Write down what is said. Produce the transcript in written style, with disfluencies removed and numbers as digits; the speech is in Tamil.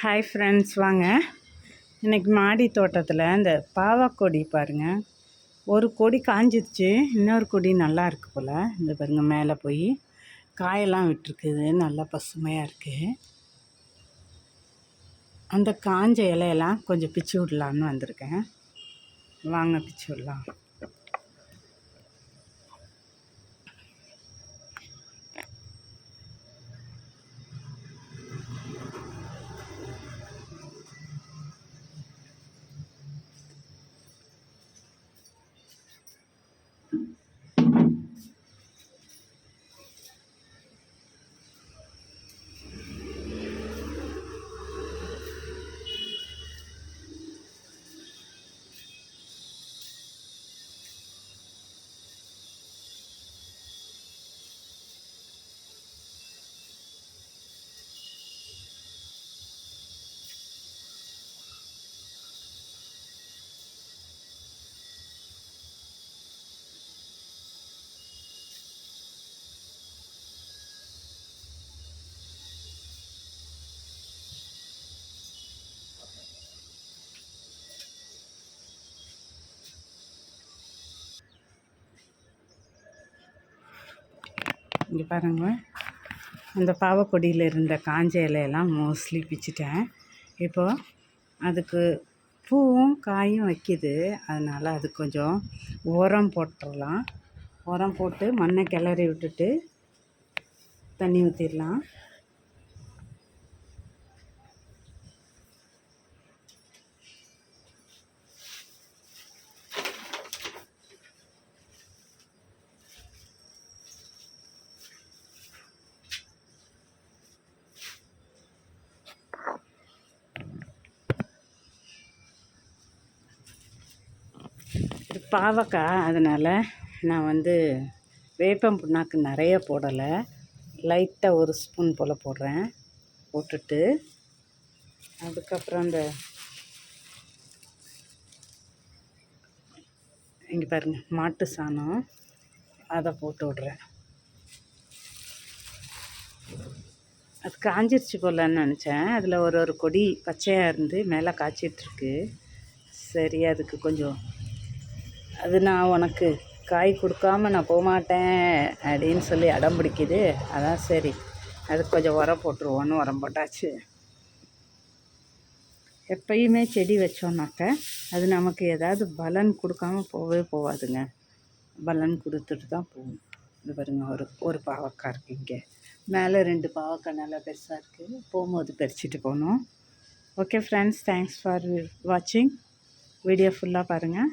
ஹாய் ஃப்ரெண்ட்ஸ், வாங்க இன்றைக்கி மாடி தோட்டத்தில் இந்த பாவக்கொடி பாருங்கள். ஒரு கொடி காஞ்சிருச்சு, இன்னொரு கொடி நல்லா இருக்குது போல். இந்த பாருங்கள், மேலே போய் காயெல்லாம் விட்டுருக்குது, நல்லா பசுமையாக இருக்குது. அந்த காஞ்ச இலையெல்லாம் கொஞ்சம் பிச்சு விடலான்னு வந்திருக்கேன். வாங்க பிச்சு விடலாம். இங்கே பாருங்கள், அந்த பாவக்கொடியில் இருந்த காஞ்ச இலையெல்லாம் மோஸ்ட்லி பிச்சுட்டேன். இப்போது அதுக்கு பூவும் காயும் வைக்கிது, அதனால் அது கொஞ்சம் உரம் போட்டுடலாம். உரம் போட்டு மண்ணை கிளறி விட்டுட்டு தண்ணி ஊற்றிடலாம். பாவக்காய், அதனால் நான் வேப்பம் புண்ணாக்கு நிறைய போடலை, லைட்டாக ஒரு ஸ்பூன் போல் போடுறேன். போட்டுட்டு அதுக்கப்புறம் இங்கே பாருங்கள், மாட்டு சாணம் அதை போட்டு விட்றேன். அது காஞ்சிருச்சு போலன்னு நினச்சேன். அதில் ஒரு கொடி பச்சையாக இருந்து மேலே காய்ச்சிட்ருக்கு. சரி, அதுக்கு கொஞ்சம் அது நான் உனக்கு காய் கொடுக்காம நான் போகமாட்டேன் அப்படின்னு சொல்லி அடம் பிடிக்குது. அதான் சரி, அதுக்கு கொஞ்சம் உரம் போட்டுருவோன்னு உரம் போட்டாச்சு. எப்பயுமே செடி வச்சோன்னாக்க அது நமக்கு ஏதாவது பலன் கொடுக்காம போகவே போகாதுங்க. பலன் கொடுத்துட்டு தான் போகும். இது பாருங்க, ஒரு பாவக்காய் இருக்குது. இங்கே மேலே 2 பாவக்காய் நல்லா பெருசாக இருக்குது. போகும்போது பறிச்சுட்டு போகணும். ஓகே ஃப்ரெண்ட்ஸ், தேங்க்ஸ் ஃபார் வாட்சிங். வீடியோ ஃபுல்லாக பாருங்கள்.